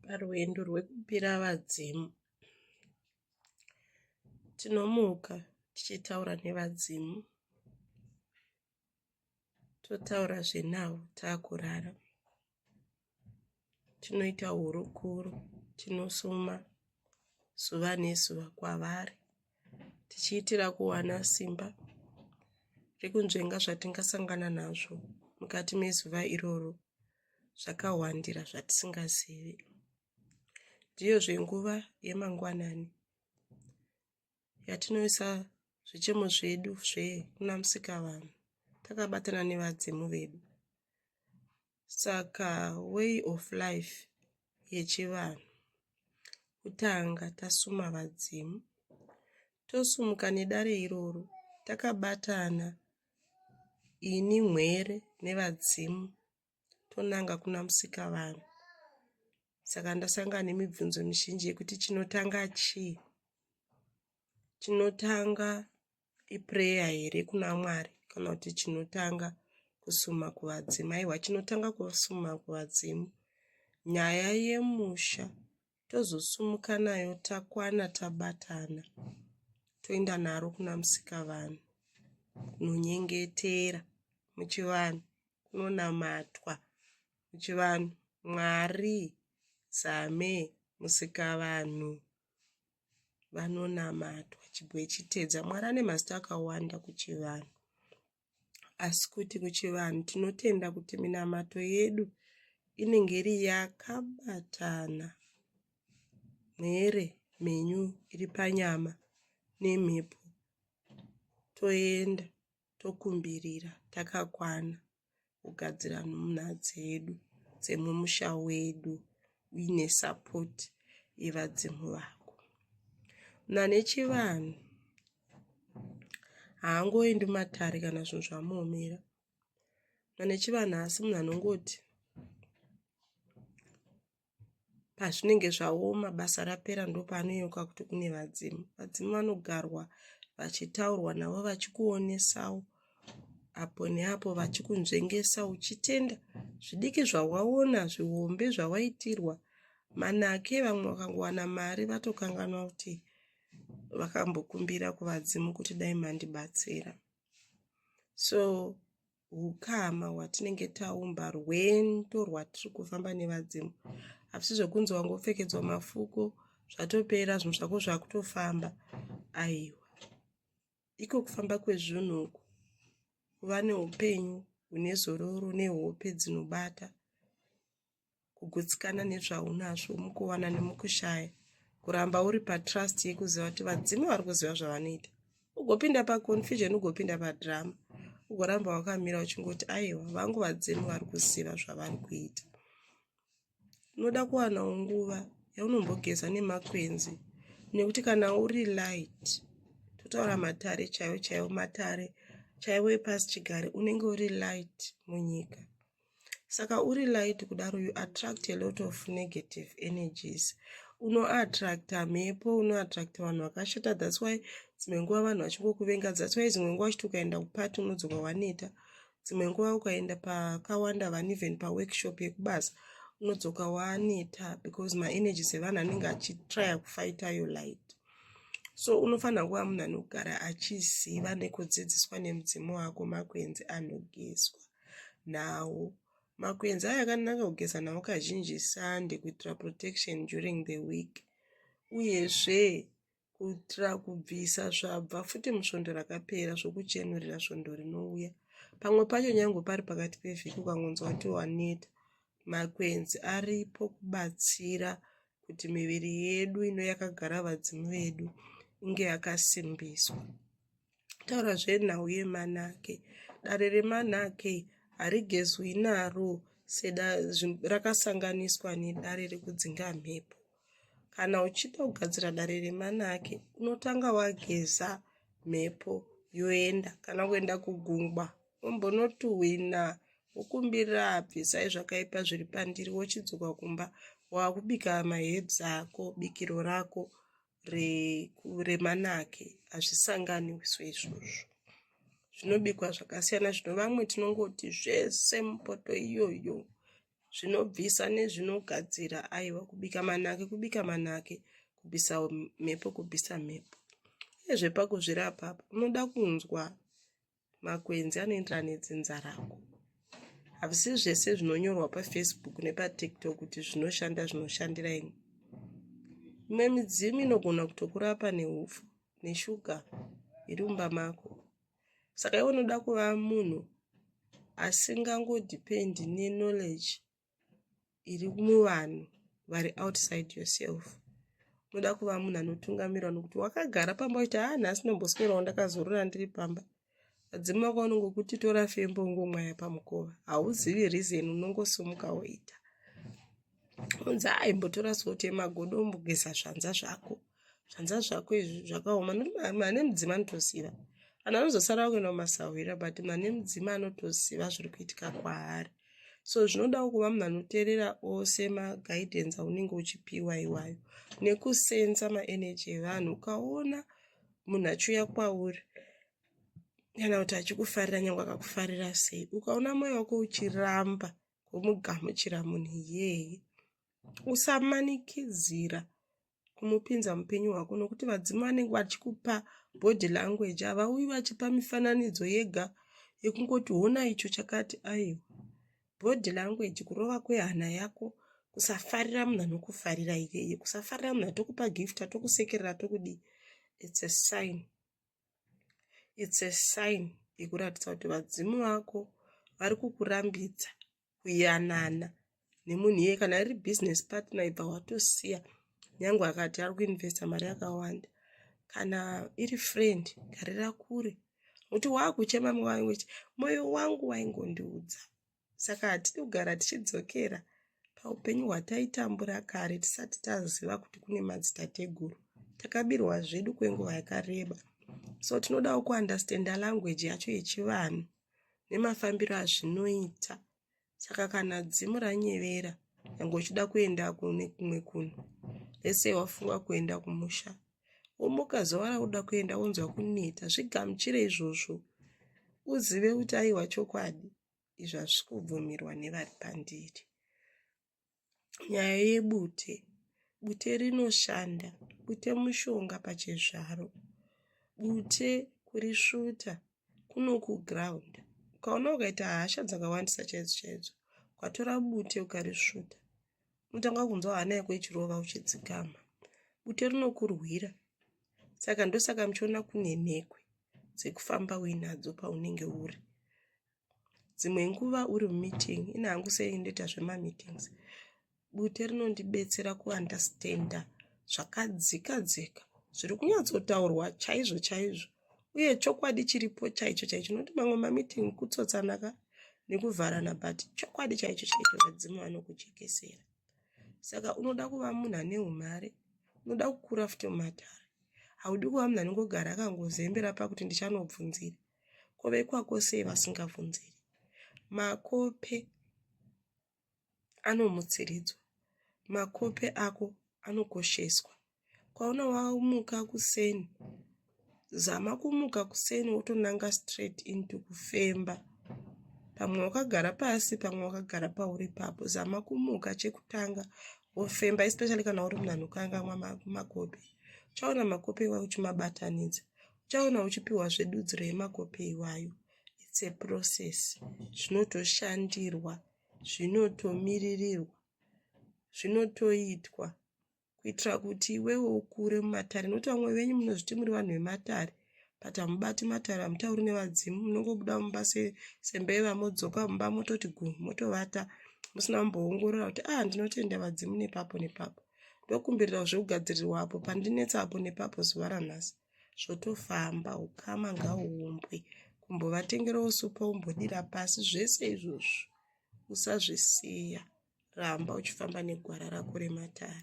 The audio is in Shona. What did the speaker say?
Parwendo rwekupira vadzimu, tinomuka tichitaura nevadzimu, totaura zvenhau taakurara, tinoita hurukuro, tinosuma zuva nezuva kwavari, tichiitira kuwana simba rekunzvenga zvatingasangana nazvo mukati mezuva iroro, zvakawandira zvatisingazivi. Ndiyozve nguva yemangwanani yatinoisa zvichemo zvedu zvekuna Musikavanhu takabatana nevadzimu vedu. Saka way of life yechivanhu, kutanga tasuma vadzimu, tosumuka nedare iroro takabatana ini mwere nevadzimu tonanga kuna Musikavanhu. Saka ndasangana nemibvunzo mizhinji yekuti chinotanga chii? Chinotanga ipreya here kuna Mwari kana kuti chinotanga kusuma kuvadzimu? Aiwa, chinotanga kusuma kuvadzimu. Nyaya yemusha tozosumuka nayo takwana tabatana, toenda naro kuna Musikavanhu kunonyengetera muchivanhu, kunonamatwa muchivanhu. Mwari, Zame, Musikavanhu vanonamatwa, chibwe chitedza. Mwari ane mazita akawanda kuchivanhu, asi kuti kuchivanhu tinotenda kuti minamato yedu inenge iri yakabatana, mwere, mhenyu iri panyama nemhepo. Toenda tokumbirira takakwana kugadzira nhumwa dzedu dzemumusha wedu uine sapoti yevadzimu vako. Nanechivanhu haangoendi matare kana zvinhu zvamuomera. Nanechivanhu asi munhu anongoti pazvinenge zvaoma, basa rapera, ndo paanoyeuka kuti kune vadzimu. Vadzimu vanogarwa vachitaurwa navo, vachikuonesawo apo neapo, vachikunzvengesa uchitenda zvidiki zvawaona, zvihombe zvawaitirwa, manake. Vamwe vakangowana mari vatokanganwa kuti vakambokumbira kuvadzimu kuti dai mandibatsira. So ukama hwatinenge taumba, rwendo rwatiri kufamba nevadzimu, hapisi zvokunzi wangopfekedzwa mafuko zvatopera zvinhu zvako zvakutofamba. Aiwa, iko kufamba kwezvinhu uku, kuva neupenyu hune zororo nehope dzinobata, kugutsikana nezvaunazvo mukuwana nemukushaya, kuramba uri patrust yekuziva kuti vadzimu vari kuziva zvavanoita. Ugopinda paconfusion, ugopinda padhirama, ugoramba wakamira uchingoti aiwa, vangu vadzimu vari kuziva zvavari kuita. Unoda kuwanawo nguva yaunombogeza nemakwenzi, nekuti kana uri light, totaura matare chaiwo chaiwo, matare chaiwo epasi chigare, unenge uri light munyika. Saka uri light kudaro, you attract a lot of negative energies. Unoattracta mhepo, unoattracta vanhu vakashata. That's why dzimwe nguva vanhu vachingokuvenga. That's why dzimwe nguva chiti ukaenda kupati unodzoka waneta. Dzimwe nguva ukaenda pakawanda vanhu, even paworkshop yekubasa, unodzoka waneta because maenergies evanhu anenge achitraya kufighta your light. So unofanira kuva munhu anogara achiziva nekudzidziswa nemudzimu wako makwenzi anogezwa nawo. Makwenzi aya akanaka kugeza nawo kazhinji Sunday kuitira protection during the week, uyezve kuitira kubvisa zvabva futi musvondo rakapera, zvokuchenurira svondo rinouya. Pamwe pacho nyange pari pakati pevhiki ukangonzwa kuti waneta, makwenzi aripo kubatsira kuti miviri yedu ino yakagara vadzimu vedu inge yakasimbiswa. Taura zvenhau yemanake, dare remanake harigezwi naro rakasanganiswa nedare rekudzinga mhepo. Kana uchida kugadzira dare remanake, unotanga wageza mhepo yoenda. Kana kuenda kugungwa, umbonotuhwina, wokumbirira bvisai zvakaipa zviri pandiri, wochidzoka kumba wakubika mahebs ako, bikiro rako remanake. Hazvisanganiswe izvozvo, zvinobikwa zvakasiyana. Zvino vamwe tinongoti zvese mupoto iyoyo zvinobvisa nezvinogadzira. Aiwa, kubika manake, kubvisa mhepo. Uyezve pakuzvirapa apa unoda kunzwa makwenzi anoenderana nedzinza rako. Havisi zvese zvinonyorwa paFacebook nepaTikTok kuti zvinoshandira ini. Imwe midzimu inogona kutokurapa neupfu neshuga iri mumba mako. Saka iwe unoda kuva munhu asingangodhipendi neknowledge iri muvanhu vari outside yourself. Unoda kuva munhu anotungamirwa nokuti wakagara pamba kuti nhasi ndomboswerawo ndakazorora ndiri pamba. Vadzimu vako vanongokuti tora fembo ungomwaya pamukova. Hauzivi reason, unongosimuka woita. Unzi imbotora sote magodo umbogeza zvanza zvako izvi zvakaoma. Mane mudzimu anotoziva. Vanhu vanozosara kuenda kumasahwira, but mane mudzimu anotoziva zviri kuitika kwaari. So zvinoda kuva munhu anoteerera ose magaidhenzi aunenge uchipiwa iwayo, nekusenza maenergy evanhu. Ukaona munhu achiuya kwauri kana kuti achikufarira nyange akakufarira sei, ukaona mwoyo wako uchiramba kumugamuchira munhu iyeye, usamanikidzira kumupinza mupenyu hwako, nokuti vadzimu vanenge vachikupa body language. Havauyi vachipa mifananidzo yega yekungoti hona icho chakati. Aiwa, body language, kurova kwehana yako, kusafarira munhu anokufarira iyeye, kusafarira munhu atokupa gift, atokusekerera, atokudii. It's a sign yekuratidza kuti vadzimu vako vari kukurambidza kuyanana nemunhu iye. Kana iri business partner, ibva watosiya nyange akati ari kuinvesta mari yakawanda. Kana iri friend, garira kure, nokuti waakuchema mwoyo wangu waingondiudza. Saka hatidi kugara tichidzokera paupenyu hwataitambura kare tisati taziva kuti kune madzitateguru. Takabirwa zvedu kwenguva yakareba. So tinodawo kuandastenda language yacho yechivanhu nemafambiro azvinoita. Saka kana dzimu ranyevera, nyange uchida kuenda kune kumwe kunhu, lese wafunga kuenda kumusha, womuka zuva rauda kuenda wonzwa kuneta, zvigamuchire izvozvo. Uzive kuti aiwa chokwadi, izvi hazvisi kubvumirwa nevari pandiri. Nyaya yebute rinoshanda. Bute mushonga pachezvaro. Bute kurisvuta kunokuground. Ukaona ukaita hasha dzakawandisa chaidzo, ukatora bute ukarisvuta, unotanga kunzwa hana yako ichirova uchidzikama. Bute rinokurwira. Saka ndosaka muchiona kune nhekwe dzekufamba uinadzo paunenge uri. Dzimwe nguva uri mumeeting, ina hangu sei ndoita zvemameetings, bute rinondibetsera kuandastenda zvakadzika zviri kunyatsotaurwa chaizvo, uye chokwadi chiripo chaicho, noti mamwe mameeting kutsotsanaka nekuvharana, but chokwadi chaicho vadzimu vanokuchekesera. Saka unoda kuva munhu ane umhare, unoda kukura futi mumatare. Haudi kuva munhu anongogara akangozembera pakuti ndichanobvunzira. Kove kwako sei vasingabvunziri? Makope anomutsiridzwa, makope ako anokosheswa. Kwaona wamuka kuseni, zama kumuka kuseni wotonanga straight into kufemba. Pamwe wakagara pasi, pamwe wakagara pauri papo, zama kumuka chekutanga wofemba, especially kana uri munhu anokanganwa makope. Uchaona makope iwayo uchimabatanidza, uchaona uchipiwa zvedudziro yemakope iwayo. It's a process. Zvinotoshandirwa, zvinotomiririrwa, zvinotoitwa kuitira kuti iwewe ukure mumatare. Nokuti vamwe venyu munozviti muri vanhu vematare, but hamubati matare, hamutauri nevadzimu, munongobuda mumba sembeva, modzoka mumba mototi gu, motovata, musina kumboongorora kuti ndinotenda vadzimu nepapo. Ndokumbirira zvekugadzirirwa apo pandinetsa apo nepapo zuva ranhasi. Zvotofamba, ukama ngahuumbwe, kumbovatengerawo supa umbodira pasi, zvese izvozvo usazvisiya. Ramba uchifamba negwara rako rematare.